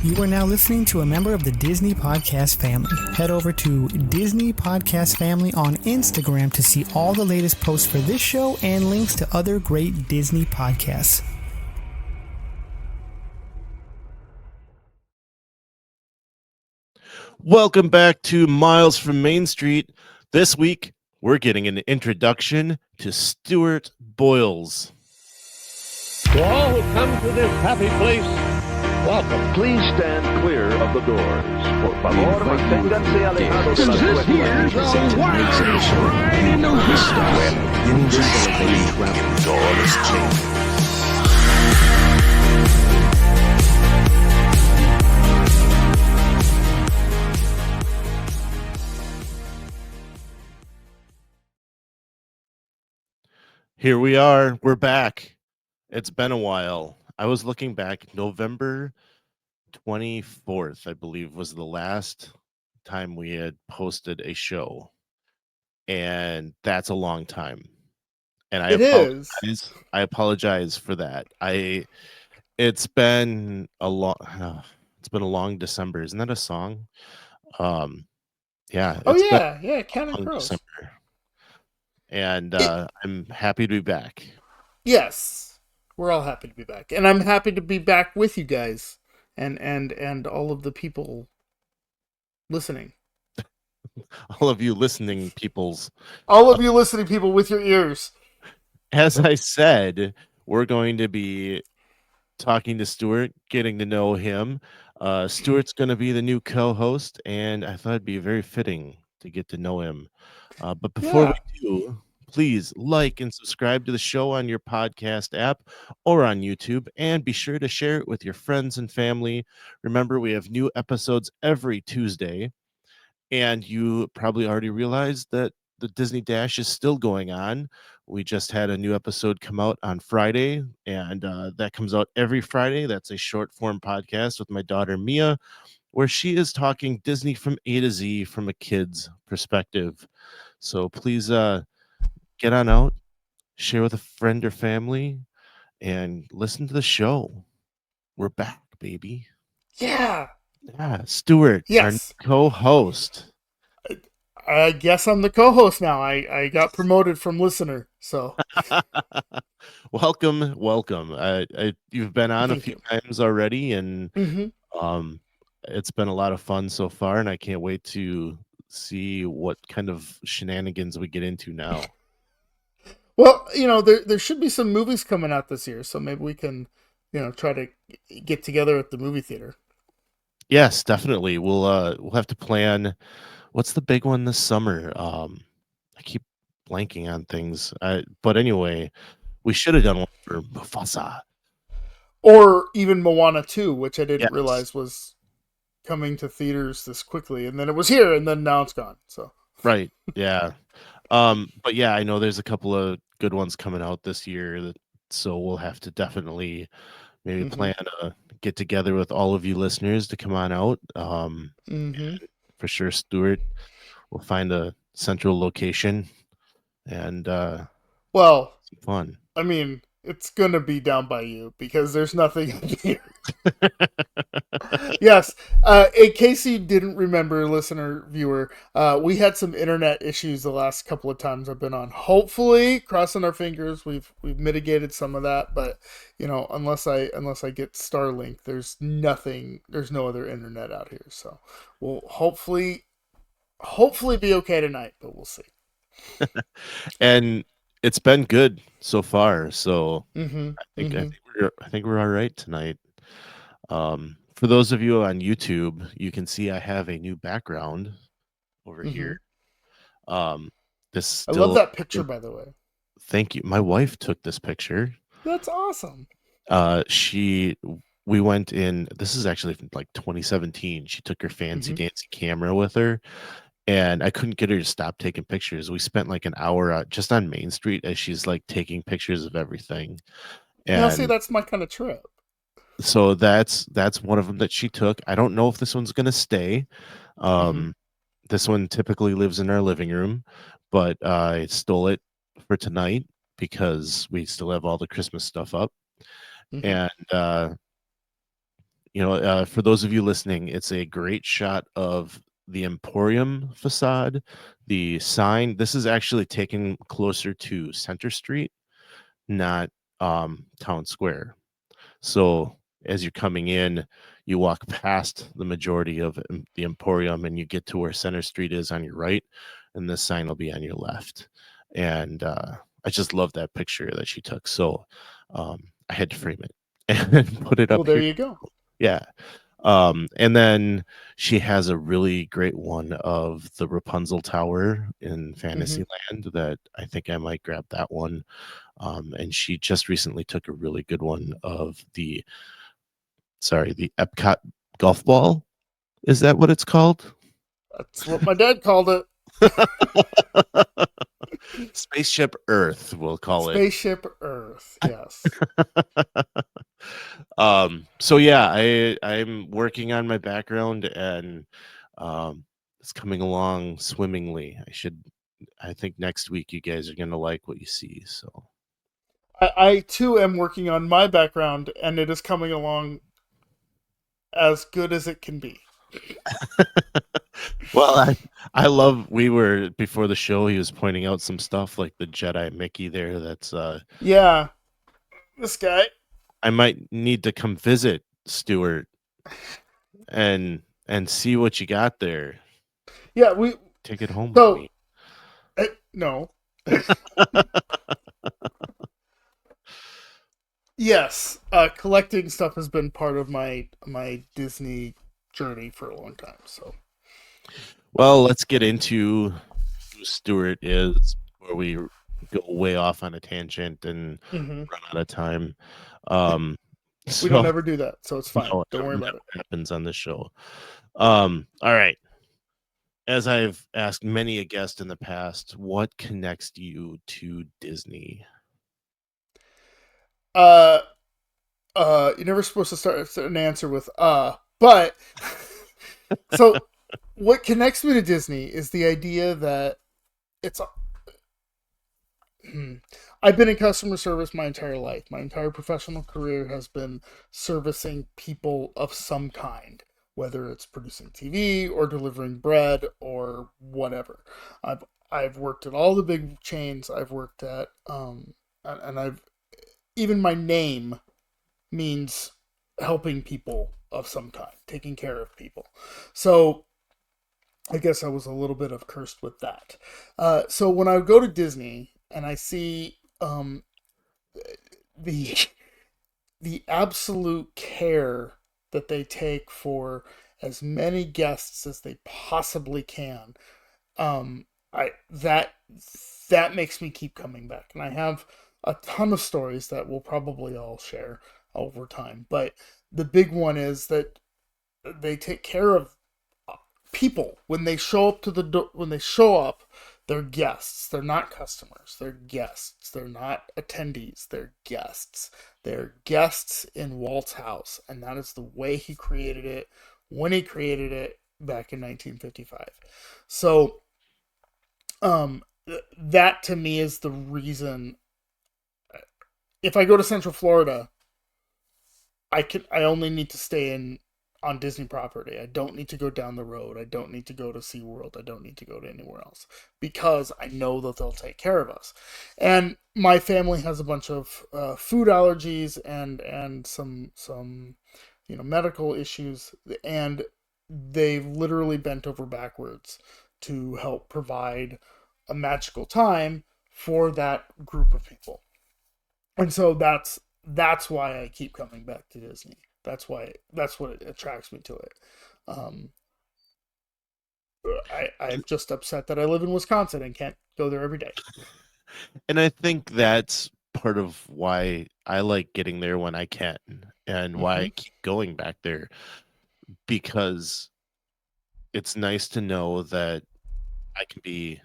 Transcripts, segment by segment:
You are now listening to a member of the Disney Podcast family. Head over to Disney Podcast Family on Instagram to see all the latest posts for this show and links to other great Disney podcasts. Welcome back to Miles from Main Street. This week, we're getting an introduction to Stewart Boyles. To all who come to this happy place, welcome. Please stand clear of the doors. Por favor, manténganse alejados de las This here's a wild ride in the Here we are. We're back. It's been a while. I was looking back. November 24th, I believe, was the last time we had posted a show. And that's a long time. And I apologize for that. It's been a long December. Isn't that a song? Yeah. Counting Crows. December. And I'm happy to be back. Yes, we're all happy to be back, and I'm happy to be back with you guys, and all of the people listening. All of you listening peoples. All of you listening people with your ears. As I said, we're going to be talking to Stewart, getting to know him. Stewart's going to be the new co-host, and I thought it'd be very fitting to get to know him. But before we do, please like and subscribe to the show on your podcast app or on YouTube, and be sure to share it with your friends and family. Remember, we have new episodes every Tuesday, and you probably already realized that the Disney Dash is still going on. We just had a new episode come out on Friday, and that comes out every Friday. That's a short form podcast with my daughter Mia, where she is talking Disney from A to Z from a kid's perspective. So please get on out, share with a friend or family, and listen to the show. We're back, baby. Yeah, Stewart, yes, our co-host. I guess I'm the co-host now. I got promoted from listener, so welcome. You've been on Thank a few you. times already, and it's been a lot of fun so far, and I can't wait to see what kind of shenanigans we get into now. Well, there should be some movies coming out this year, so maybe we can, try to get together at the movie theater. Yes, definitely. We'll have to plan. What's the big one this summer? I keep blanking on things. But anyway, we should have done one for Mufasa. Or even Moana 2, which I didn't realize was coming to theaters this quickly, and then it was here, and then now it's gone. So right, yeah. But yeah, I know there's a couple of good ones coming out this year, so we'll have to definitely maybe plan a get together with all of you listeners to come on out. For sure, Stewart will find a central location and well, some fun. I mean, it's gonna be down by you because there's nothing here. Yes, in case you didn't remember, listener, viewer, we had some internet issues the last couple of times I've been on. Hopefully, crossing our fingers, we've mitigated some of that. But unless I get Starlink, there's no other internet out here. So we'll hopefully be okay tonight, but we'll see. And it's been good so far, so I think we're all right tonight. For those of you on YouTube, you can see I have a new background over here. I love that picture, by the way. Thank you. My wife took this picture. That's awesome. We went in. This is actually from like 2017. She took her fancy dancy camera with her, and I couldn't get her to stop taking pictures. We spent like an hour just on Main Street as she's like taking pictures of everything. And see, that's my kind of trip. So that's one of them that she took. I don't know if this one's gonna stay. This one typically lives in our living room, but I stole it for tonight because we still have all the Christmas stuff up. And For those of you listening, it's a great shot of the Emporium facade, the sign. This is actually taken closer to Center Street, not Town Square. So as you're coming in, you walk past the majority of the Emporium and you get to where Center Street is on your right, and this sign will be on your left. And I just love that picture that she took. So I had to frame it and put it Well, up there here. you go. Yeah. And then she has a really great one of the Rapunzel Tower in Fantasyland that I think I might grab that one. And she just recently took a really good one of the Epcot golf ball. Is that what it's called? That's what my dad called it. Spaceship Earth, we'll call it. Spaceship Earth. Yes. So yeah, I'm working on my background, and it's coming along swimmingly. I think next week you guys are gonna like what you see. So I too am working on my background, and it is coming along as good as it can be. well, I love. We were before the show. He was pointing out some stuff like the Jedi Mickey there. That's Yeah. This guy. I might need to come visit Stewart and see what you got there. Yeah, we Take it home so with me. no. Yes, collecting stuff has been part of my Disney journey for a long time. So, Well, let's get into who Stewart is, where we go way off on a tangent and run out of time. We don't ever do that, so it's fine. No, Don't worry about it. Happens on this show. All right. As I've asked many a guest in the past, what connects you to Disney? You're never supposed to start an answer with but so what connects me to Disney is the idea that it's I've been in customer service my entire life. My entire professional career has been servicing people of some kind, whether it's producing TV or delivering bread or whatever. I've worked at all the big chains. I've worked at and I've even my name means helping people of some kind, taking care of people. So I guess I was a little bit of cursed with that. So when I go to Disney and I see the the absolute care that they take for as many guests as they possibly can, that makes me keep coming back. And I have a ton of stories that we'll probably all share over time. But the big one is that they take care of people when they show up to the door. When they show up, they're guests. They're not customers. They're guests. They're not attendees. They're guests. They're guests in Walt's house, and that is the way he created it when he created it back in 1955. So, that to me is the reason. If I go to Central Florida, I only need to stay on Disney property. I don't need to go down the road. I don't need to go to SeaWorld. I don't need to go to anywhere else because I know that they'll take care of us. And my family has a bunch of food allergies and some medical issues, and they've literally bent over backwards to help provide a magical time for that group of people. And so that's why I keep coming back to Disney. That's what attracts me to it. I'm just upset that I live in Wisconsin and can't go there every day. And I think that's part of why I like getting there when I can, and why I keep going back there, because it's nice to know that I can be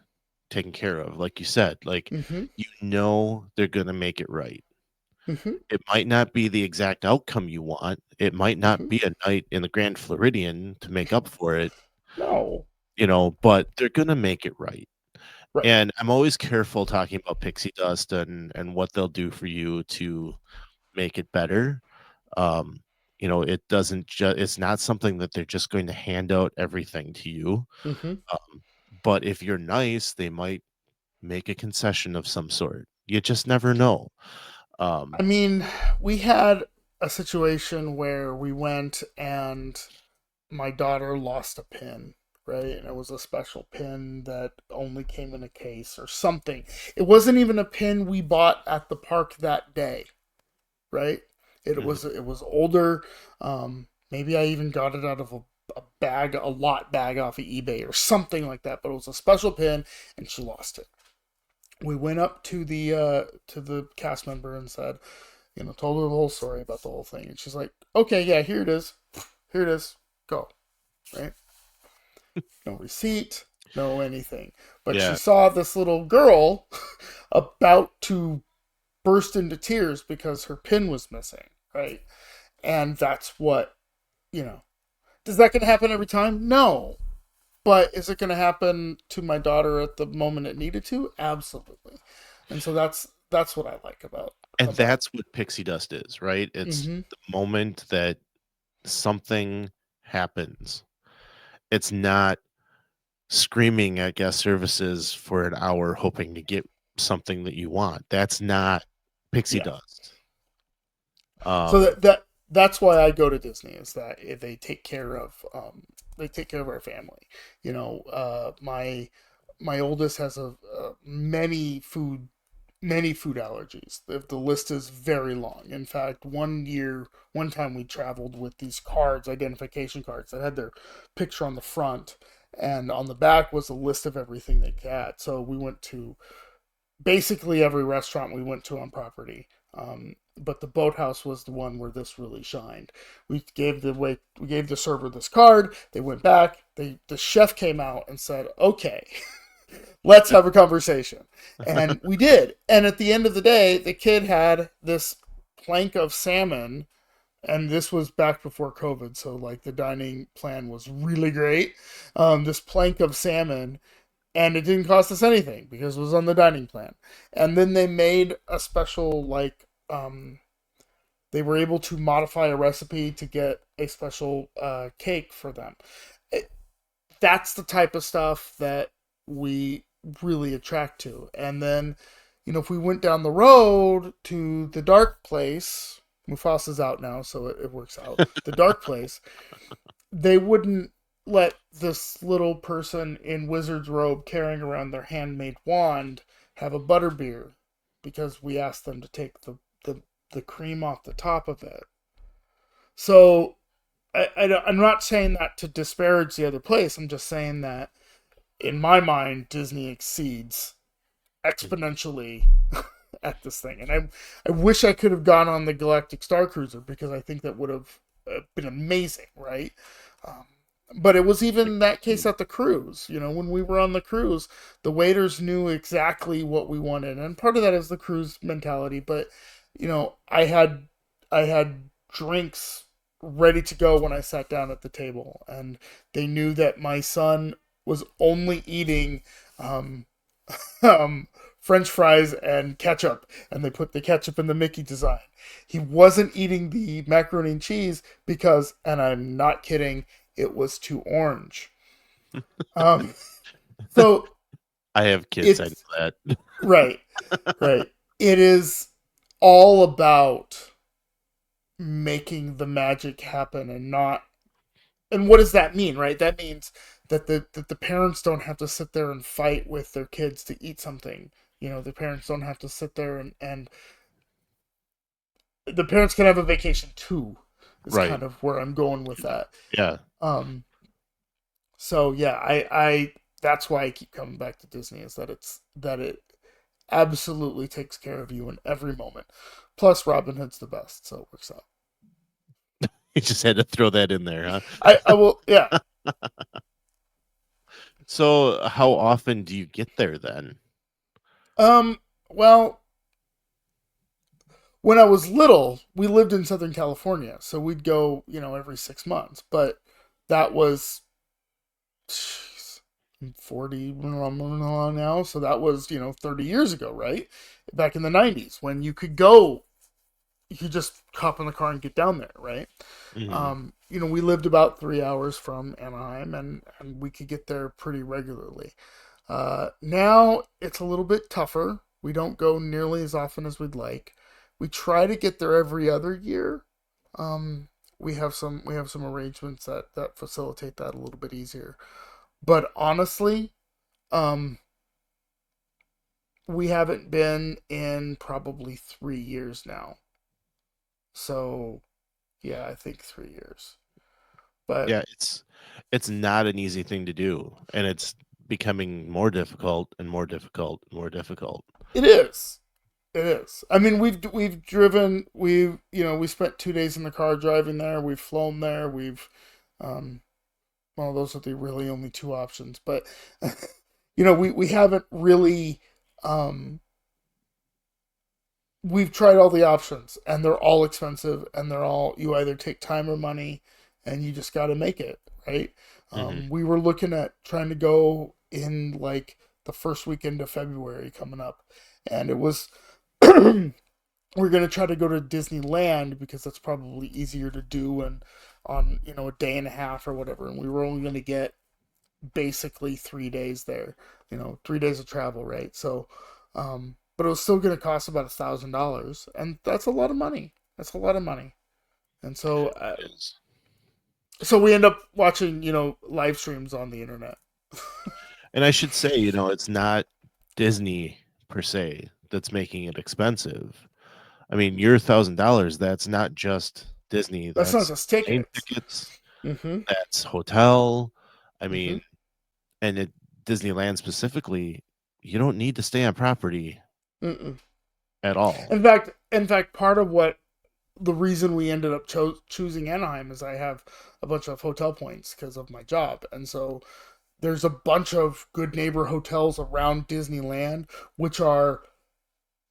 taken care of. Like you said, like they're gonna make it right. It might not be the exact outcome you want. It might not be a night in the Grand Floridian to make up for it. No. But they're gonna make it right. Right. And I'm always careful talking about pixie dust and what they'll do for you to make it better. it doesn't just it's not something that they're just going to hand out everything to you. Mm-hmm. But if you're nice, they might make a concession of some sort. You just never know. I mean, we had a situation where we went and my daughter lost a pin, right? And it was a special pin that only came in a case or something. It wasn't even a pin we bought at the park that day, right? It Mhm. was older. Maybe I even got it out of a lot bag off of eBay or something like that. But it was a special pin, and she lost it. We went up to the cast member and said, told her the whole story about the whole thing, and she's like, "Okay, yeah, here it is, go." Right? No receipt, no anything. But she Yeah. saw this little girl about to burst into tears because her pin was missing, right? And that's what, you know. Does that going to happen every time? No. But is it going to happen to my daughter at the moment it needed to? Absolutely. And so that's what I like And about. that's what pixie dust is, right? It's Mm-hmm. the moment that something happens. It's not screaming at guest services for an hour hoping to get something that you want. That's not pixie Yeah. dust. So Um, that's why I go to Disney, is that they take care of our family. My oldest has many food allergies. The list is very long. In fact, one time we traveled with these cards, identification cards that had their picture on the front, and on the back was a list of everything they had. So we went to basically every restaurant we went to on property. But the boathouse was the one where this really shined. We gave the server this card. They went back. The chef came out and said, "Okay, let's have a conversation," and we did. And at the end of the day, the kid had this plank of salmon, and this was back before COVID, so like the dining plan was really great. This plank of salmon, and it didn't cost us anything because it was on the dining plan. And then they made a special they were able to modify a recipe to get a special cake for them. It, that's the type of stuff that we really attract to. And then, if we went down the road to the dark place, Mufasa's out now, so it works out. The dark place, they wouldn't let this little person in wizard's robe carrying around their handmade wand have a butterbeer because we asked them to take the cream off the top of it. So I'm not saying that to disparage the other place. I'm just saying that in my mind, Disney exceeds exponentially at this thing. And I wish I could have gone on the Galactic Star Cruiser because I think that would have been amazing, right? Um, but it was even that case at the cruise. When we were on the cruise, the waiters knew exactly what we wanted, and part of that is the cruise mentality. But I had drinks ready to go when I sat down at the table, and they knew that my son was only eating um, French fries and ketchup, and they put the ketchup in the Mickey design. He wasn't eating the macaroni and cheese because, and I'm not kidding, it was too orange. Um, so I have kids. I know it's that. right, right. It is all about making the magic happen and not. And what does that mean, right? That means that the parents don't have to sit there and fight with their kids to eat something. The parents don't have to sit there and the parents can have a vacation too. Is Right. kind of where I'm going with that. Yeah. Um. So yeah, I that's why I keep coming back to Disney, is that it absolutely takes care of you in every moment. Plus, Robin Hood's the best, so it works out. You just had to throw that in there, huh? I will, yeah. So how often do you get there then? Well, when I was little, we lived in Southern California, so we'd go, every 6 months. But that was, jeez, I'm 40 now, so that was, 30 years ago, right? Back in the 90s, when you could just hop in the car and get down there, right? Mhm. We lived about 3 hours from Anaheim, and we could get there pretty regularly. Now it's a little bit tougher. We don't go nearly as often as we'd like. We try to get there every other year. Um, we have some arrangements that facilitate that a little bit easier. But honestly, um, we haven't been in probably 3 years now. So yeah, I think 3 years. But Yeah, it's not an easy thing to do, and it's becoming more difficult and more difficult and more difficult. it is. It is. I mean, we've driven. We spent 2 days in the car driving there. We've flown there. Um, well, those are the really only two options. But we haven't really. Um, we've tried all the options, and they're all expensive, and they're all you either take time or money, and you just got to make it right. Mhm. We were looking at trying to go in like the first weekend of February coming up, and it was we're gonna try to go to Disneyland because that's probably easier to do and on a day and a half or whatever. And we were only gonna get basically 3 days there, 3 days of travel, right? So, but it was still gonna cost about $1,000, and that's a lot of money. That's a lot of money. And so, It is. so we end up watching live streams on the internet. And I should say, it's not Disney per se that's making it expensive. I mean, your $1,000, that's not just Disney, That's not that's just plane tickets. tickets, Mm-hmm. that's hotel. I Mm-hmm. mean, and at Disneyland specifically, you don't need to stay on property Mm-mm. at all. In fact, part of what the reason we ended up choosing Anaheim is I have a bunch of hotel points because of my job, and so there's a bunch of good neighbor hotels around Disneyland, which are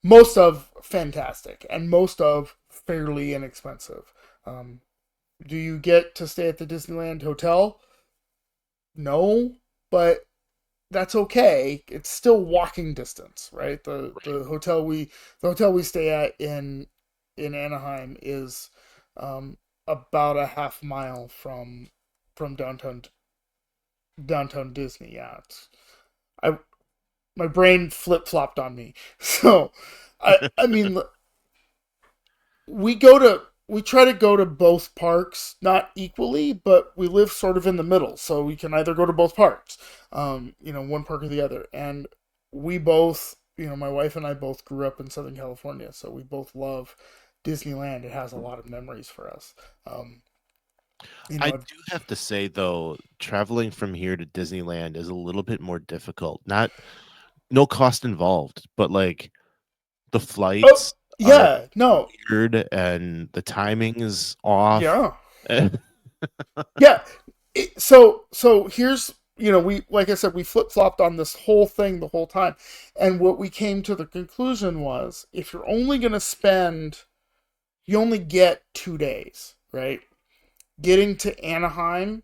most of fantastic and most of fairly inexpensive. Um, do you get to stay at the Disneyland hotel? No, but that's okay. It's still walking distance, right? The hotel we stay at in Anaheim is about a half mile from downtown Disney. Yeah, I my brain flip flopped on me. So, I mean, we try to go to both parks, not equally, but we live sort of in the middle, so we can either go to both parks, one park or the other. And we both, my wife and I both grew up in Southern California, so we both love Disneyland. It has a lot of memories for us. Um, you I know, do have to say though, traveling from here to Disneyland is a little bit more difficult. Not no cost involved, but like the oh flights are yeah, no, weird and the timing is off. yeah. Yeah. So here's we like I said we flip flopped on this whole thing the whole time, and what we came to the conclusion was if you're only gonna spend you only get 2 days, right? Getting to Anaheim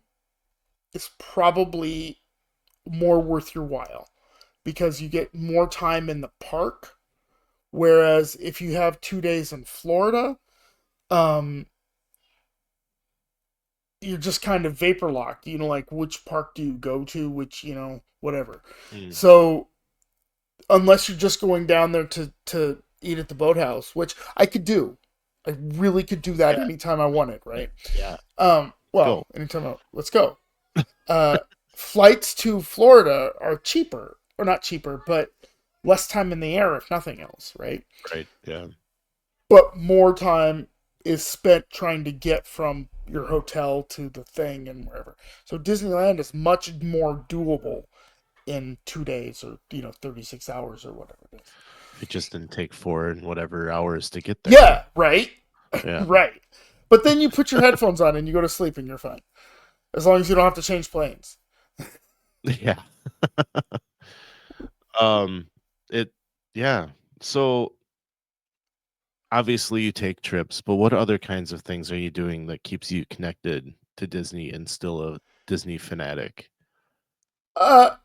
is probably more worth your while because you get more time in the park. Whereas if you have 2 days in Florida, um, you're just kind of vapor locked. Like which park do you go to, which whatever. Mm, So unless you're just going down there to eat at the boathouse, which I could do, I really could do that yeah, anytime I wanted, right? yeah. Well, Go. anytime let's go. Uh, Flights to Florida are cheaper, or not cheaper, but less time in the air if nothing else, right? Right. Yeah. But more time is spent trying to get from your hotel to the thing and wherever. So Disneyland is much more doable in 2 days or 36 hours or whatever it is. It just didn't take 4 and whatever hours to get there. Yeah, right, Yeah. right. But then you put your headphones on and you go to sleep and you're fine, as long as you don't have to change planes. Yeah. Um it yeah. So obviously you take trips, but what other kinds of things are you doing that keeps you connected to Disney and still a Disney fanatic? Uh,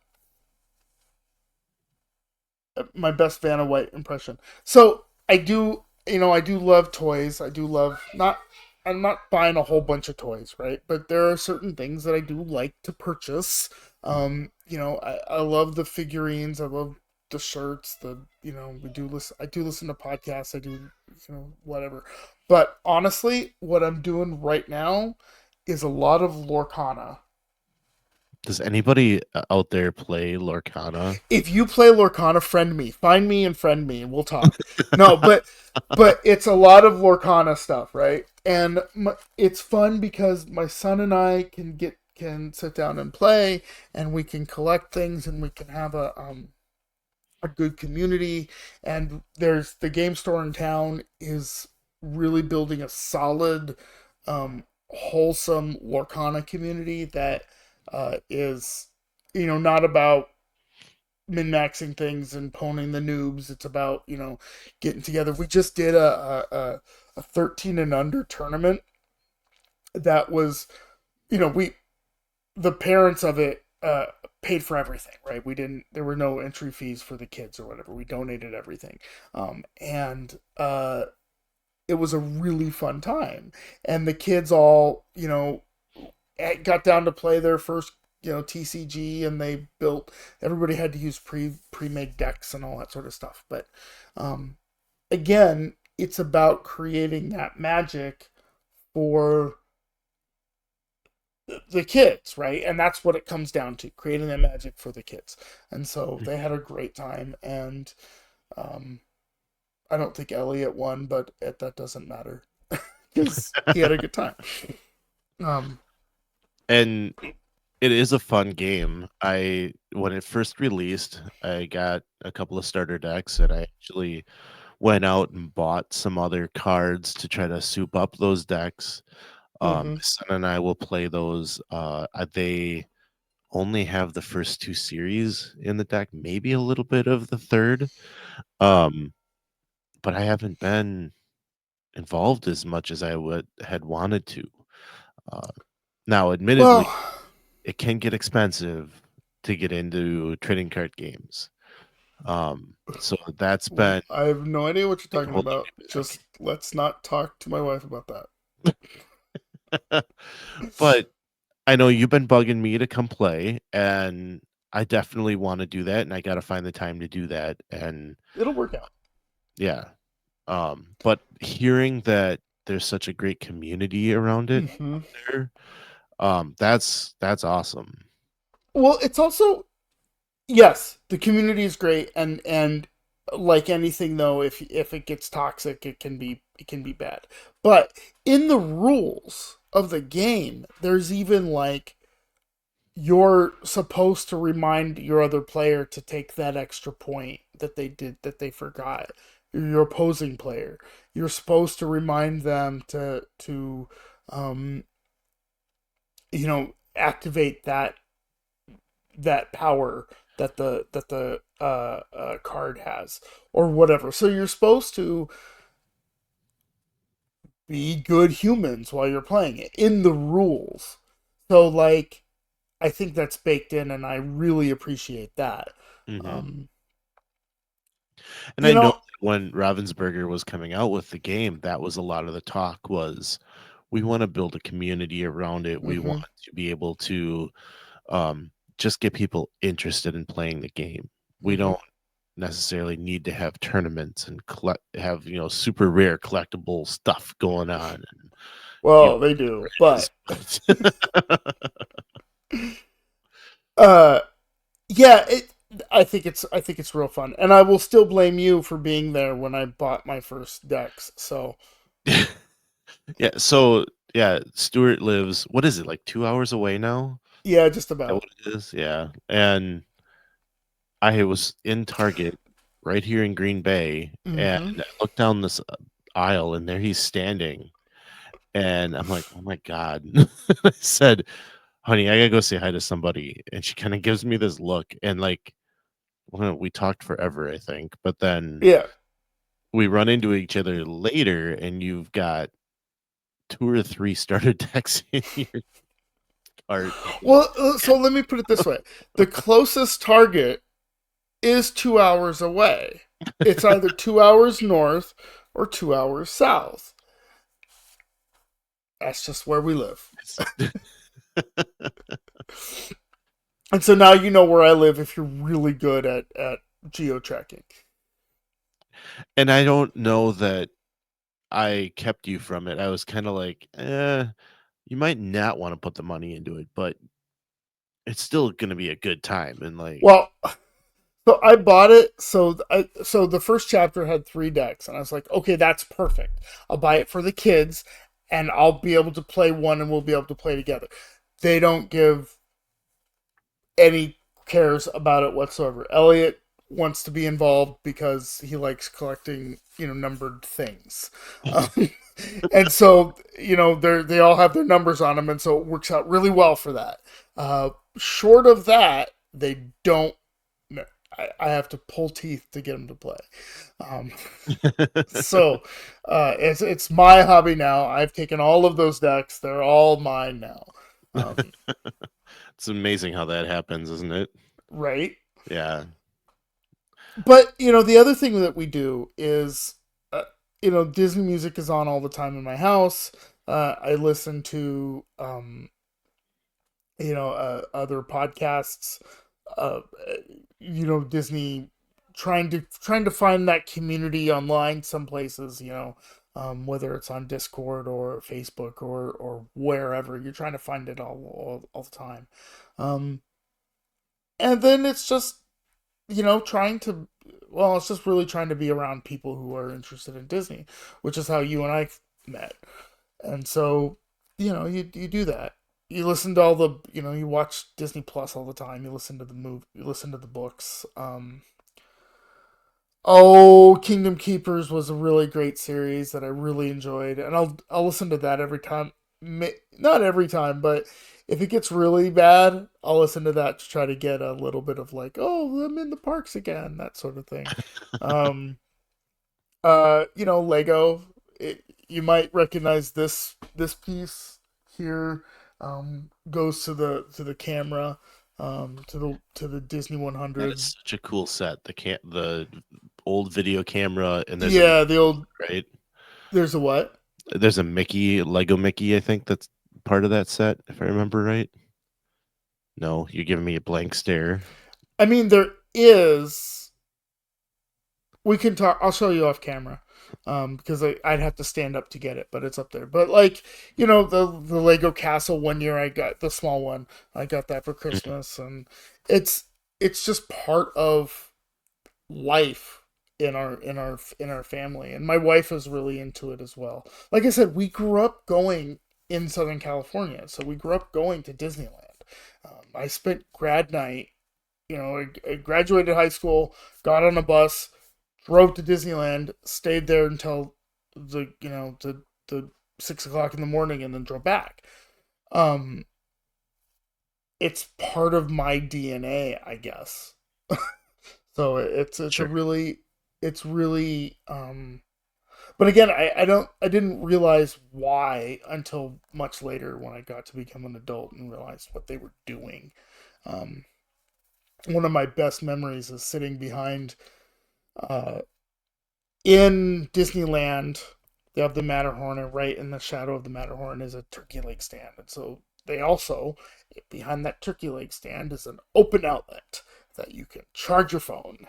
my best Vanna White impression. So I do. I do love toys. I do love not. I'm not buying a whole bunch of toys, right? But there are certain things that I do like to purchase. I love the figurines. I love the shirts. We do listen. I do listen to podcasts. I do, whatever. But honestly, what I'm doing right now is a lot of Lorcana. Does anybody out there play Lorcana? If you play Lorcana, friend me. Find me and friend me, and we'll talk. No, but it's a lot of Lorcana stuff, right? And it's fun because my son and I can sit down and play, and we can collect things, and we can have a good community. And there's the game store in town is really building a solid, wholesome Lorcana community that is not about min-maxing things and poning the noobs. It's about getting together. We just did a 13 and under tournament that was we the parents of it paid for everything, right? There were no entry fees for the kids or whatever. We donated everything. And it was a really fun time, and the kids all got down to play their first TCG, and everybody had to use pre-made decks and all that sort of stuff. But again, it's about creating that magic for the kids, right? And that's what it comes down to, creating that magic for the kids. And so they had a great time, and I don't think Elliot won, but that doesn't matter because he had a good time. And it is a fun game. When it first released, I got a couple of starter decks, and I actually went out and bought some other cards to try to soup up those decks. My son and I will play those. They only have the first two series in the deck, maybe a little bit of the third. But I haven't been involved as much as I had wanted to. Now, admittedly, it can get expensive to get into trading card games. So that's been. I have no idea what you're talking about. Just let's not talk to my wife about that. But I know you've been bugging me to come play, and I definitely want to do that, and I got to find the time to do that, and it'll work out. Yeah. But hearing that there's such a great community around it there, that's awesome. Well, it's also, yes, the community is great, and like anything though, if it gets toxic, it can be bad. But in the rules of the game, there's even like you're supposed to remind your other player to take that extra point that they forgot. Your opposing player, you're supposed to remind them to activate that power that the card has or whatever. So you're supposed to be good humans while you're playing it in the rules. So like, I think that's baked in, and I really appreciate that. And I know when Ravensburger was coming out with the game, that was a lot of the talk was, we want to build a community around it. We want to be able to just get people interested in playing the game. We don't necessarily need to have tournaments and have super rare collectible stuff going on. And, well, they do, but yeah, I think it's real fun, and I will still blame you for being there when I bought my first decks. So yeah, Stewart lives, what is it, like 2 hours away now? Yeah, just about. Is that what it is? Yeah, and I was in Target right here in Green Bay, and I looked down this aisle, and there he's standing, and I'm like, oh my god! I said, honey, I gotta go say hi to somebody. And she kind of gives me this look, and like, we talked forever, I think. But then we run into each other later, and you've got 2 or 3 starter decks in your cart. Well, so let me put it this way. The closest Target is 2 hours away. It's either 2 hours north or 2 hours south. That's just where we live. And so now you know where I live if you're really good at geo-tracking. And I don't know that I kept you from it. I was kind of like, you might not want to put the money into it, but it's still going to be a good time. And like, Well, so I bought it. So the first chapter had 3 decks, and I was like, okay, that's perfect. I'll buy it for the kids, and I'll be able to play one, and we'll be able to play together. They don't give any cares about it whatsoever. Elliot wants to be involved because he likes collecting, numbered things. And so, they all have their numbers on them, and so it works out really well for that. Short of that, they don't. I have to pull teeth to get them to play. So it's my hobby now. I've taken all of those decks; they're all mine now. it's amazing how that happens, isn't it? Right. Yeah. But the other thing that we do is, Disney music is on all the time in my house. I listen to, other podcasts. Disney trying to find that community online. Some places, whether it's on Discord or Facebook or wherever, you're trying to find it all the time. And then it's just it's just really trying to be around people who are interested in Disney, which is how you and I met. And so, you do that. You listen to all the, you watch Disney Plus all the time. You listen to the movie, you listen to the books. Kingdom Keepers was a really great series that I really enjoyed, and I'll listen to that every time. Not every time, but if it gets really bad, I'll listen to that to try to get a little bit of like, oh, I'm in the parks again, that sort of thing. Lego. You might recognize this piece here. Goes to the camera, to the Disney 100. That is such a cool set. The old video camera, and there's the old right. There's a what? There's a Lego Mickey, I think that's part of that set, if I remember right. No, you're giving me a blank stare. I mean, there is. We can talk. I'll show you off camera, because I'd have to stand up to get it, but it's up there. But like, the Lego castle, one year I got the small one. I got that for Christmas, and it's just part of life in our family, and my wife is really into it as well. Like I said, we grew up going in Southern California, so we grew up going to Disneyland. I spent grad night, I graduated high school, got on a bus, drove to Disneyland, stayed there until the 6 o'clock in the morning, and then drove back. It's part of my DNA, I guess. So it's Sure. it's really but again, I didn't realize why until much later when I got to become an adult and realized what they were doing. One of my best memories is sitting behind in Disneyland. They have the Matterhorn, and right in the shadow of the Matterhorn is a turkey leg stand. And so they also, behind that turkey leg stand is an open outlet that you can charge your phone.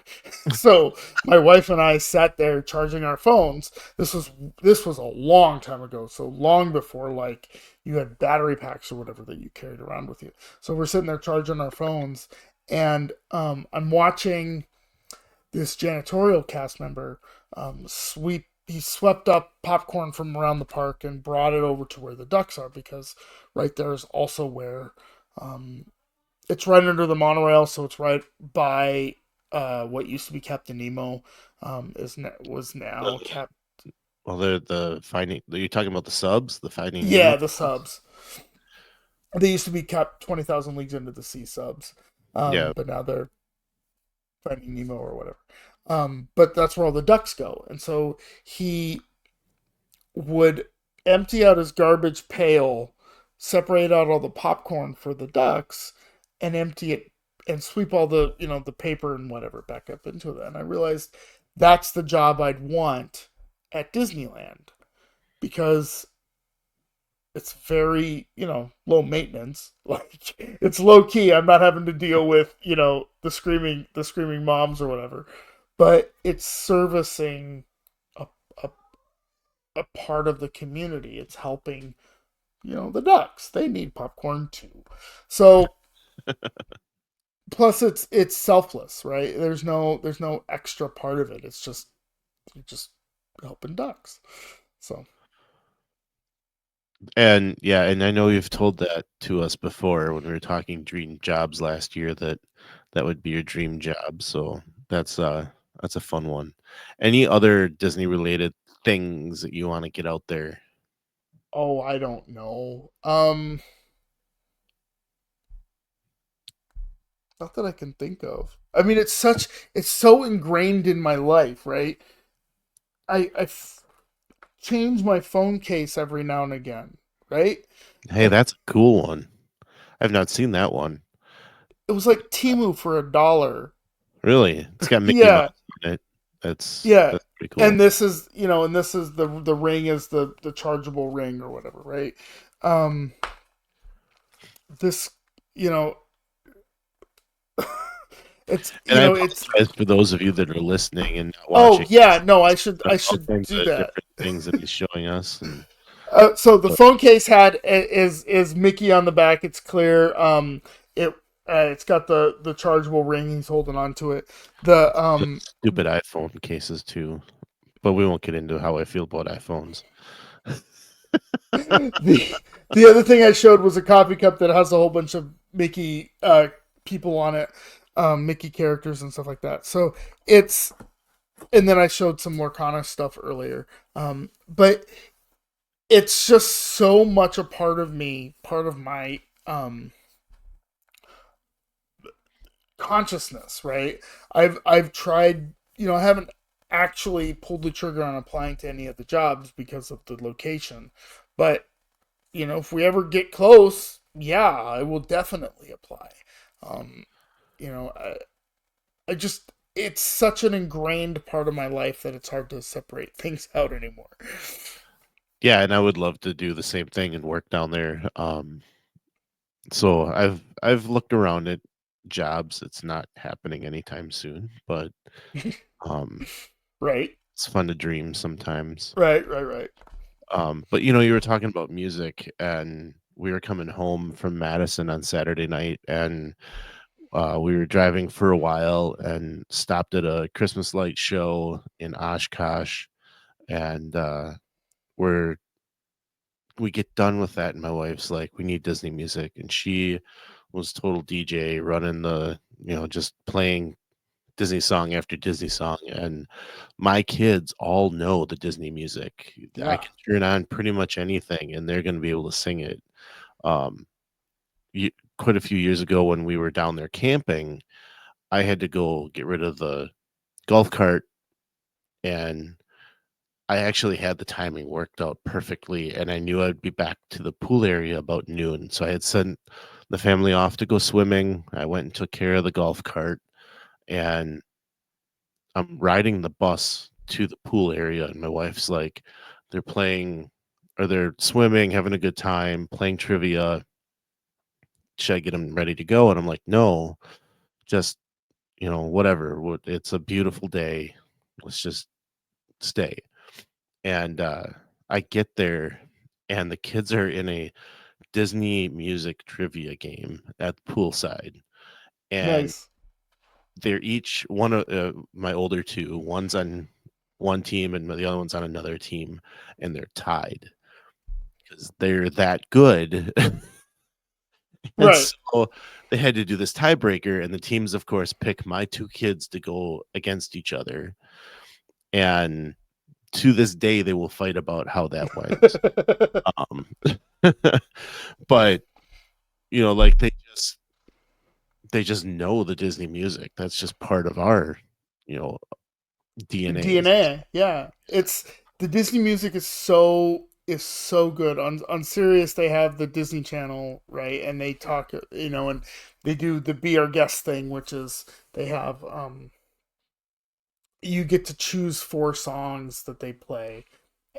So my wife and I sat there charging our phones. This was a long time ago, so long before like you had battery packs or whatever that you carried around with you. So we're sitting there charging our phones, and I'm watching this janitorial cast member he swept up popcorn from around the park and brought it over to where the ducks are, because right there is also where it's right under the monorail, so it's right by what used to be Captain Nemo. Was now Cap. Well, they're the finding. Are you talking about the subs? The finding. Yeah, Nemo? the subs. They used to be Cap 20,000 Leagues Under the Sea subs. Yeah. But now they're Finding Nemo or whatever. But that's where all the ducks go, and so he would empty out his garbage pail, separate out all the popcorn for the ducks, and empty it and sweep all the the paper and whatever back up into it. And I realized that's the job I'd want at Disneyland because it's very, low maintenance. Like it's low key. I'm not having to deal with, the screaming moms or whatever. But it's servicing a, a, a part of the community. It's helping, the ducks. They need popcorn too. So plus it's selfless, right? There's no extra part of it. It's just you're just helping ducks. So And yeah, and I know you've told that to us before when we were talking dream jobs last year that that would be your dream job. So that's a fun one. Any other Disney related things that you want to get out there? oh, I don't know. Not that I can think of. I mean, it's so ingrained in my life, right? I change my phone case every now and again, right? Hey, And that's a cool one. I've not seen that one. it was like Timu for $1. Really? It's got Mickey Mouse Yeah, in it. That's yeah. that's pretty cool. And this is, and this is the ring is the chargeable ring or whatever, right? Um, this, you know, it's, And I it's. apologize for those of you that are listening and not Oh watching. yeah, no, I All should kinds do of that. different things that he's showing us, and So the but phone case is Mickey on the back. It's clear. It it's got the chargeable ring. He's holding on to it. The the stupid iPhone cases too. But we won't get into how I feel about iPhones. the other thing I showed was a coffee cup that has a whole bunch of Mickey people on it, Mickey characters and stuff like that. So it's and then I showed some Lorcana stuff earlier. But it's just so much a part of me, part of my consciousness, right? I've tried, I haven't actually pulled the trigger on applying to any of the jobs because of the location, but if we ever get close, yeah, I will definitely apply. Um, you know, I just it's such an ingrained part of my life that it's hard to separate things out anymore. Yeah, and I would love to do the same thing and work down there. So I've looked around at jobs. It's not happening anytime soon, but um, Right, it's fun to dream sometimes. right. But you were talking about music, and we were coming home from Madison on Saturday night, and we were driving for a while and stopped at a Christmas light show in Oshkosh, and we're we get done with that, and my wife's like, "We need Disney music," and she was total DJ running just playing Disney song after Disney song, and my kids all know the Disney music. I Yeah, can turn on pretty much anything, and they're going to be able to sing it. Um, quite a few years ago when we were down there camping, I had to go get rid of the golf cart, and I actually had the timing worked out perfectly, and I knew I'd be back to the pool area about noon. So I had sent the family off to go swimming. I went and took care of the golf cart, and I'm riding the bus to the pool area, and my wife's like, they're playing or they're swimming, having a good time, playing trivia. Should I get them ready to go? And I'm like, no, just, whatever. It's a beautiful day. Let's just stay. And I get there, and the kids are in a Disney music trivia game at the poolside, and nice. they're each one of my older two. One's on one team, and the other one's on another team, and they're tied because they're that good. And Right. so they had to do this tiebreaker, and the teams, of course, pick my two kids to go against each other. And to this day, they will fight about how that went. Um, but like they just know the Disney music. That's just part of our, you know, DNA. DNA. Yeah, it's the Disney music is so good. On Sirius, they have the Disney Channel, right? And they talk, and they do the Be Our Guest thing, which is they have you get to choose 4 songs that they play.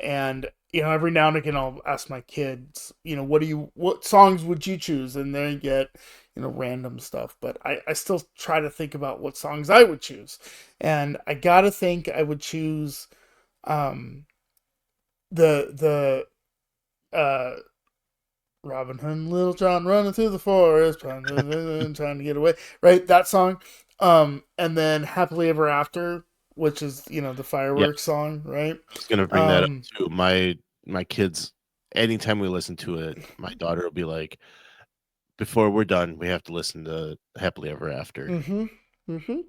And every now and again I'll ask my kids, what songs would you choose? And they get, random stuff. But I still try to think about what songs I would choose. And I gotta think I would choose the Robin Hood and Little John running through the forest, trying to get away. Right, that song. And then Happily Ever After, which is the Yeah, fireworks song, right? I was gonna bring that up too. My kids, anytime we listen to it, my daughter will be like, before we're done, we have to listen to Happily Ever After. Mm-hmm. Mm-hmm.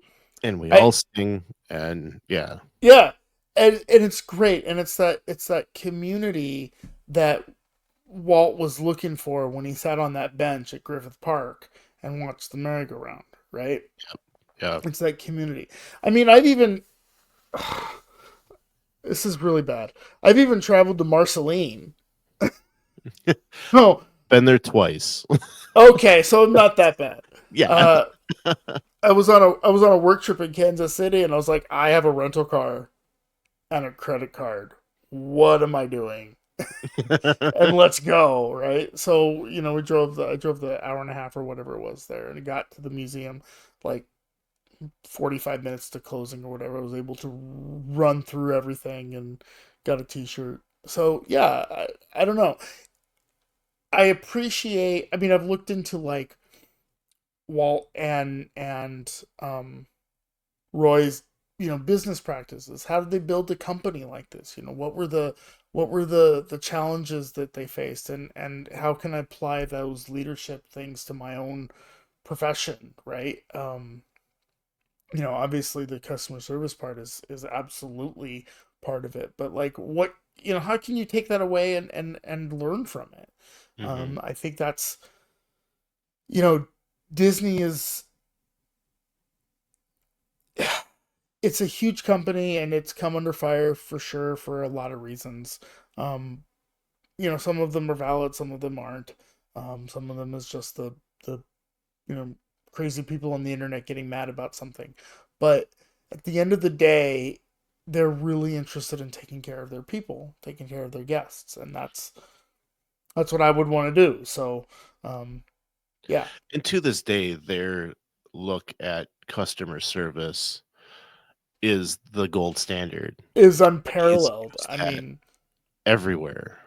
And we I all sing, and yeah. Yeah, and it's great, and it's that community that Walt was looking for when he sat on that bench at Griffith Park and watched the merry-go-round, right? Yeah. It's that community. I mean, I've even this is really bad. I've even traveled to Marceline. Oh, Been there twice. okay, so not that bad. Yeah. I was on a work trip in Kansas City, and I was like, I have a rental car and a credit card. What am I doing? And let's go, right? So I drove the hour and a half or whatever it was there, and got to the museum like 45 minutes to closing or whatever. I was able to run through everything and got a T-shirt. So yeah, I don't know. I appreciate. I mean, I've looked into like Walt and Roy's business practices. How did they build a company like this? What were the challenges that they faced, and how can I apply those leadership things to my own profession, right? Obviously the customer service part is absolutely part of it, but like what how can you take that away and learn from it? Mm-hmm. I think that's you know Disney is it's a huge company, and it's come under fire for sure for a lot of reasons. Um, some of them are valid, some of them aren't. Some of them is just the crazy people on the internet getting mad about something. But at the end of the day, they're really interested in taking care of their people, taking care of their guests, and that's what I would want to do. So, yeah, And to this day, their look at customer service is the gold standard. is It's unparalleled. used I at mean, everywhere.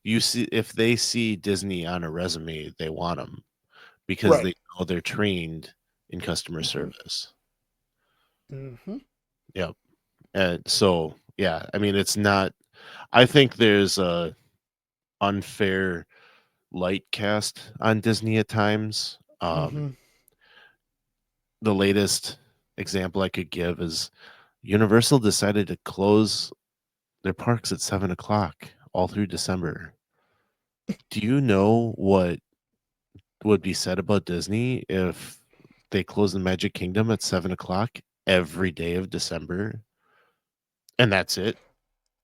You see, if they see Disney on a resume, they want them because right. they know they're trained in customer Mm-hmm. service. Mm-hmm. Yep. And so, yeah, I mean, it's not. I think there's a unfair light cast on Disney at times. Mm-hmm. The latest example I could give is Universal decided to close their parks at 7 o'clock all through December. Do you know what would be said about Disney if they closed the Magic Kingdom at 7 o'clock every day of December? And that's it.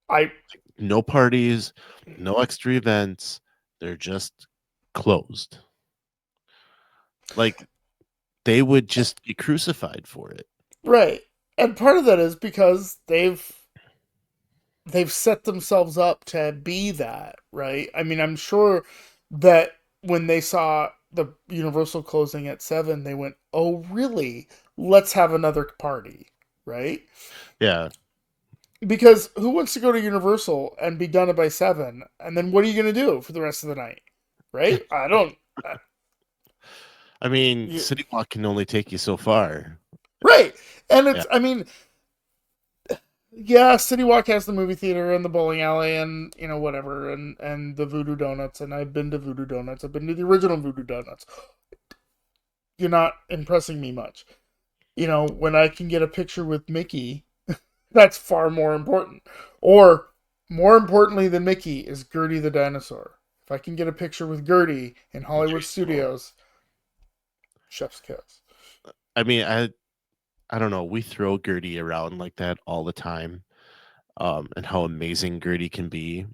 I No parties, no extra events. They're just closed. Like they would just be crucified for it. right, and part of that is because they've set themselves up to be that, right? I mean, I'm sure that when they saw the Universal closing at 7, they went, "Oh, really? Let's have another party," right? Yeah. Because who wants to go to Universal and be done by 7, and then what are you going to do for the rest of the night, right? I don't. I mean, You, City Walk can only take you so far. right, and Yeah. I mean, yeah, City Walk has the movie theater and the bowling alley and whatever and the Voodoo Donuts, and I've been to Voodoo Donuts. I've been to the original Voodoo Donuts. You're not impressing me much. When I can get a picture with Mickey, that's far more important. Or more importantly than Mickey is Gertie the dinosaur. If I can get a picture with Gertie in Hollywood Studios, chef's kiss. I mean, I don't know. We throw Gertie around like that all the time, and how amazing Gertie can be.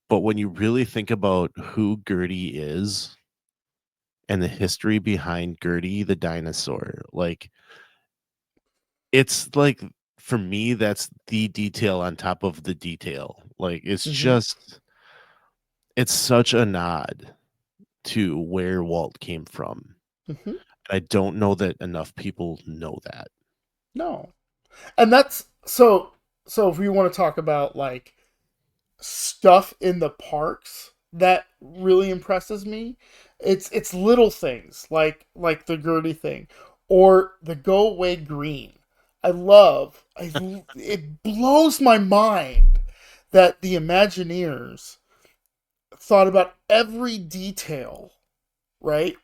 But when you really think about who Gertie is and the history behind Gertie the dinosaur, like it's like for me, that's the detail on top of the detail. Like it's Mm-hmm. just, it's such a nod to where Walt came from. Mm-hmm. And I don't know that enough people know that. No. And that's so if we want to talk about like stuff in the parks that really impresses me, it's little things like the Gertie thing or the go away green. It blows my mind that the Imagineers thought about every detail, right?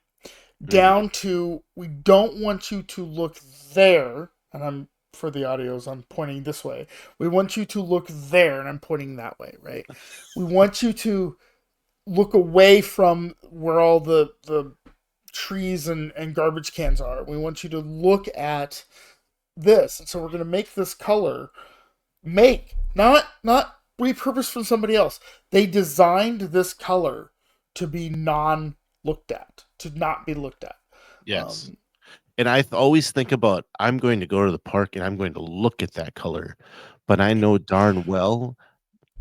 Mhm. Down to we don't want you to look there, and I'm for the audios, I'm pointing this way. We want you to look there, and I'm pointing that way, right? We want you to look away from where all the trees and garbage cans are. We want you to look at this. And so we're going to make this color not repurposed from somebody else. They designed this color to be non looked at, to not be looked at. Yes. And I always think about, I'm going to go to the park and I'm going to look at that color. But I know darn well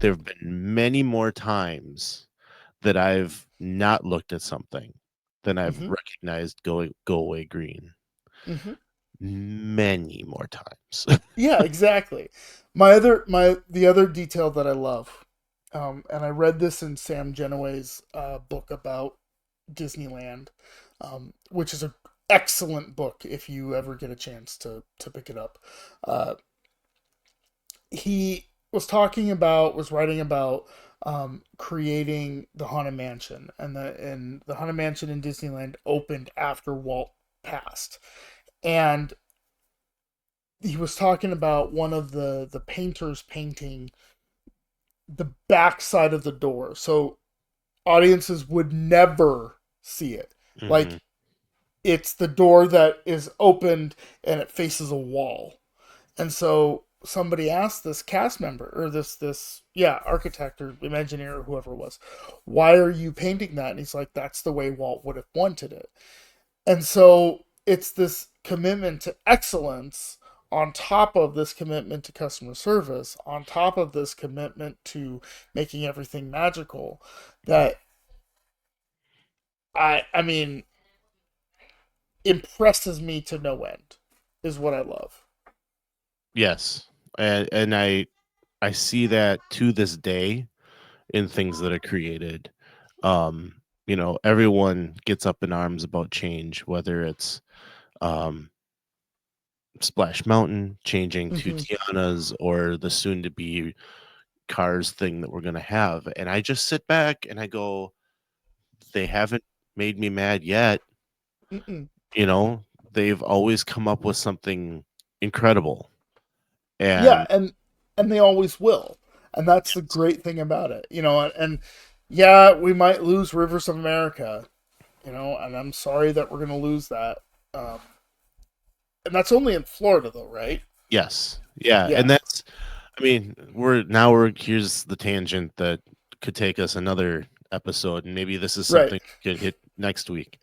there have been many more times that I've not looked at something than I've Mm-hmm. recognized go away green. Mm-hmm. Many more times. Yeah, exactly. The other detail that I love, and I read this in Sam Genoway's book about Disneyland, which is an excellent book if you ever get a chance to pick it up. Uh, he was writing about creating the Haunted Mansion, and the Haunted Mansion in Disneyland opened after Walt passed, and he was talking about one of the painters painting the back side of the door, so audiences would never see it. Mhm. Like it's the door that is opened and it faces a wall. And so somebody asked this cast member or this architect or Imagineer or whoever it was, why are you painting that? And he's like, that's the way Walt would have wanted it. And so it's this commitment to excellence on top of this commitment to customer service, on top of this commitment to making everything magical that I mean impresses me to no end is what I love. Yes. And I see that to this day in things that are created. Everyone gets up in arms about change, whether it's um Splash Mountain changing to Mm-hmm. Tiana's or the soon to be Cars thing that we're gonna have. And I just sit back and I go, they haven't made me mad yet. Mm-mm. You know, they've always come up with something incredible. Yeah, And and they always will, and that's the great thing about it, and yeah, we might lose Rivers of America, and I'm sorry that we're gonna lose that, um, and that's only in Florida though, right? yes, yeah, Yeah, and that's, I mean, we're here's the tangent that could take us another episode, and maybe this is right. something we could hit next week.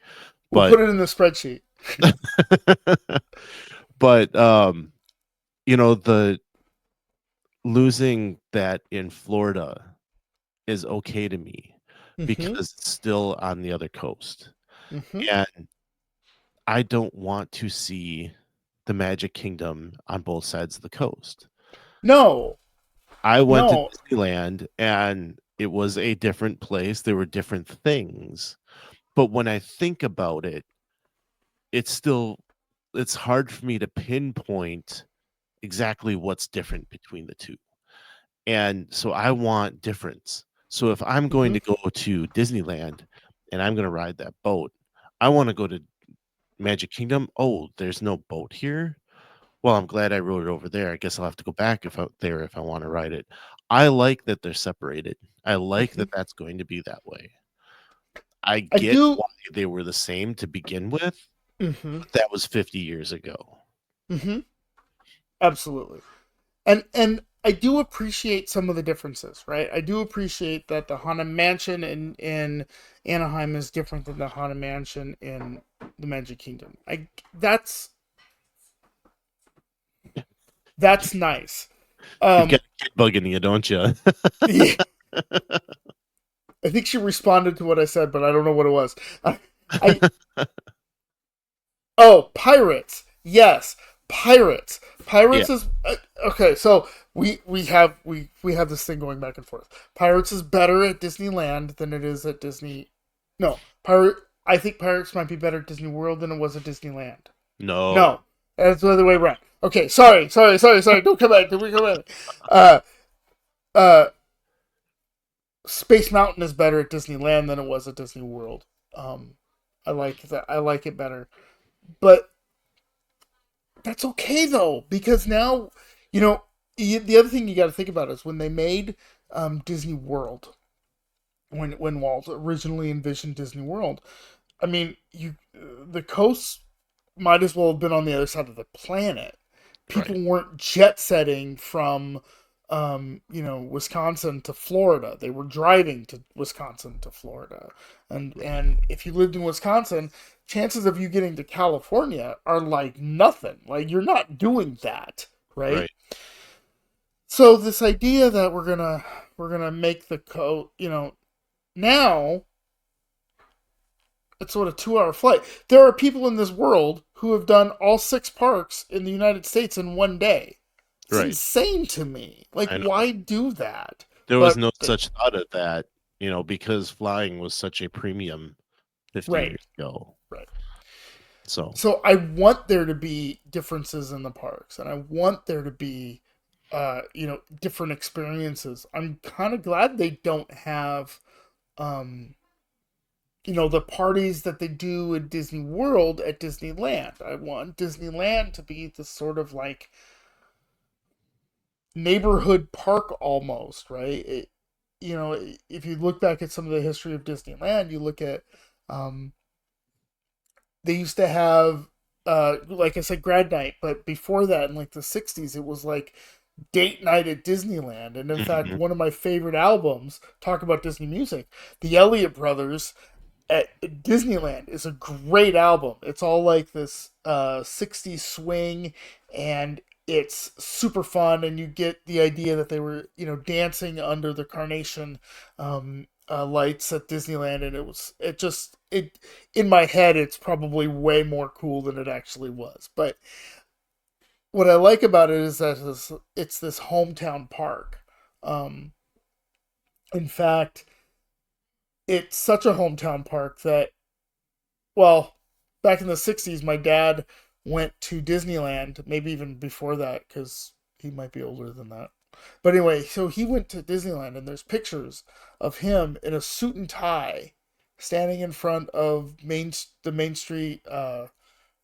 We'll But put it in the spreadsheet. but the losing that in Florida is okay to me because Mm-hmm. it's still on the other coast. Mm-hmm. And I don't want to see the Magic Kingdom on both sides of the coast. No, I went to no. Disneyland and it was a different place. There were different things. But when I think about it, it's hard for me to pinpoint exactly what's different between the two. And so I want difference. So if I'm going Mm-hmm. to go to Disneyland and I'm going to ride that boat, I want to go to Magic Kingdom. Oh, there's no boat here. Well, I'm glad I rode it over there. I guess I'll have to go back if I want to ride it. I like that they're separated. I like Mm-hmm. that that's going to be that way. I I get do. why they were the same to begin with, Mm-hmm. but that was 50 years ago. Mm-hmm. Absolutely. And I do appreciate some of the differences, right? I do appreciate that the Haunted Mansion in Anaheim is different than the Haunted Mansion in the Magic Kingdom. I that's That's nice. You've got a kid bug in you, don't you? Yeah, I think she responded to what I said, but I don't know what it was. I Oh, pirates. Yes, pirates. Pirates Yeah. is okay. So we have this thing going back and forth. Pirates is better at Disneyland than it is at Disney. No, pirate. I think Pirates might be better at Disney World than it was at Disneyland. No. No, that's the other way around. Okay, sorry. Don't come back. Don't come back. Uh, uh, Space Mountain is better at Disneyland than it was at Disney World. I like that. I like it better, but that's okay though, because now, the other thing you got to think about is when they made Disney World, when Walt originally envisioned Disney World. I mean, the coasts might as well have been on the other side of the planet. People Right. weren't jet setting from Wisconsin to Florida. They were driving to Wisconsin to Florida. And if you lived in Wisconsin, chances of you getting to California are like nothing. Like you're not doing that, right? Right. So this idea that we're gonna make the now it's sort of 2 hour flight. There are people in this world who have done all 6 parks in the United States in one day. It's Right. insane to me. Like, I know. why do that? There was But no such thought of that, because flying was such a premium 50 Right. years ago. Right. So, So I want there to be differences in the parks, and I want there to be, different experiences. I'm kind of glad they don't have, the parties that they do at Disney World at Disneyland. I want Disneyland to be the sort of like neighborhood park almost, right? If you look back at some of the history of Disneyland, you look at, they used to have, like I said, grad night, but before that, in like the '60s, it was like date night at Disneyland. And in fact, Mhm. one of my favorite albums, talk about Disney music, the Elliott Brothers at Disneyland is a great album. It's all like this 60s swing, and it's super fun, and you get the idea that they were, dancing under the carnation lights at Disneyland, and it in my head it's probably way more cool than it actually was. But what I like about it is that it's this hometown park. Um, in fact, it's such a hometown park that, well, back in the '60s, my dad went to Disneyland, maybe even before that, because he might be older than that. But anyway, so he went to Disneyland, and there's pictures of him in a suit and tie, standing in front of the Main Street,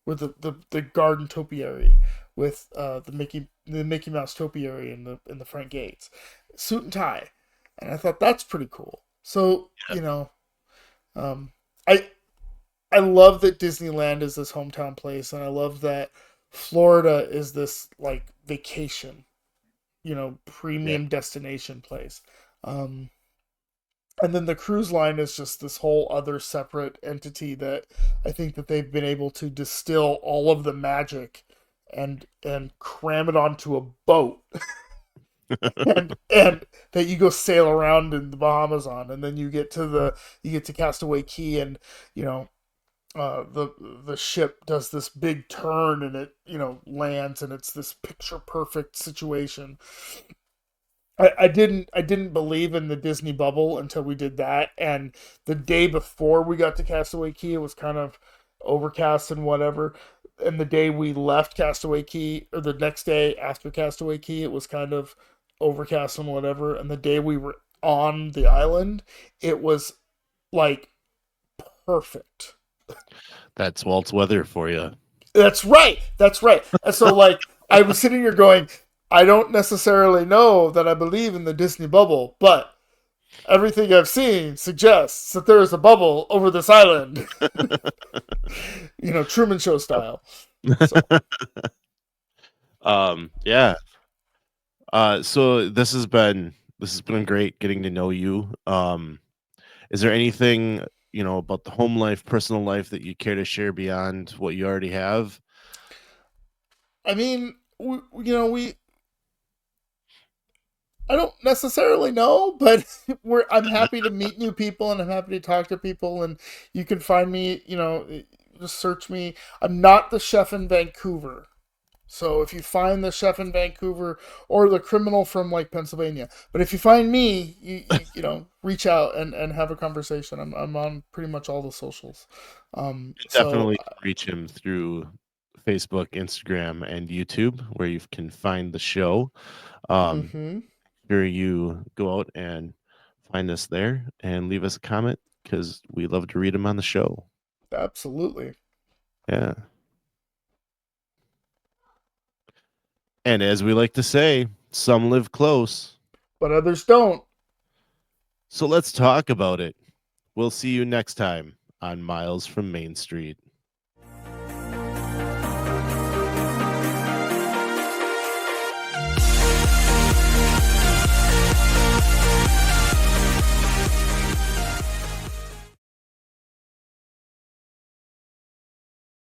with the garden topiary, with the Mickey Mouse topiary in the front gates, suit and tie, and I thought that's pretty cool. So um, I I love that Disneyland is this hometown place, and I love that Florida is this like vacation, Yeah. premium destination place. Um, and then the cruise line is just this whole other separate entity that I think that they've been able to distill all of the magic and cram it onto a boat, and that you go sail around in the Bahamas on, and then you get to Castaway Key, and you know the ship does this big turn, and it lands, and it's this picture perfect situation. I didn't believe in the Disney bubble until we did that, and the day before we got to Castaway Key, it was kind of overcast and whatever. And the day we left Castaway Key, or the next day after Castaway Key, it was kind of overcast and whatever. And the day we were on the island, it was like perfect. That's Walt's weather for you. That's right. That's right. And so, like, I was sitting here going, I don't necessarily know that I believe in the Disney bubble, but everything I've seen suggests that there is a bubble over this island. Truman Show style. So, Yeah. So this has been great getting to know you. Is there anything about the home life, personal life that you care to share beyond what you already have? I mean, we I don't necessarily know, but I'm happy to meet new people and I'm happy to talk to people. And you can find me, just search me. I'm not the chef in Vancouver. So if you find the chef in Vancouver or the criminal from like Pennsylvania, but if you find me, reach out and have a conversation. I'm on pretty much all the socials. Definitely reach him through Facebook, Instagram, and YouTube, where you can find the show. Sure you go out and find us there and leave us a comment because we love to read them on the show. Absolutely. Yeah. And as we like to say, some live close, but others don't. So let's talk about it. We'll see you next time on Miles from Main Street.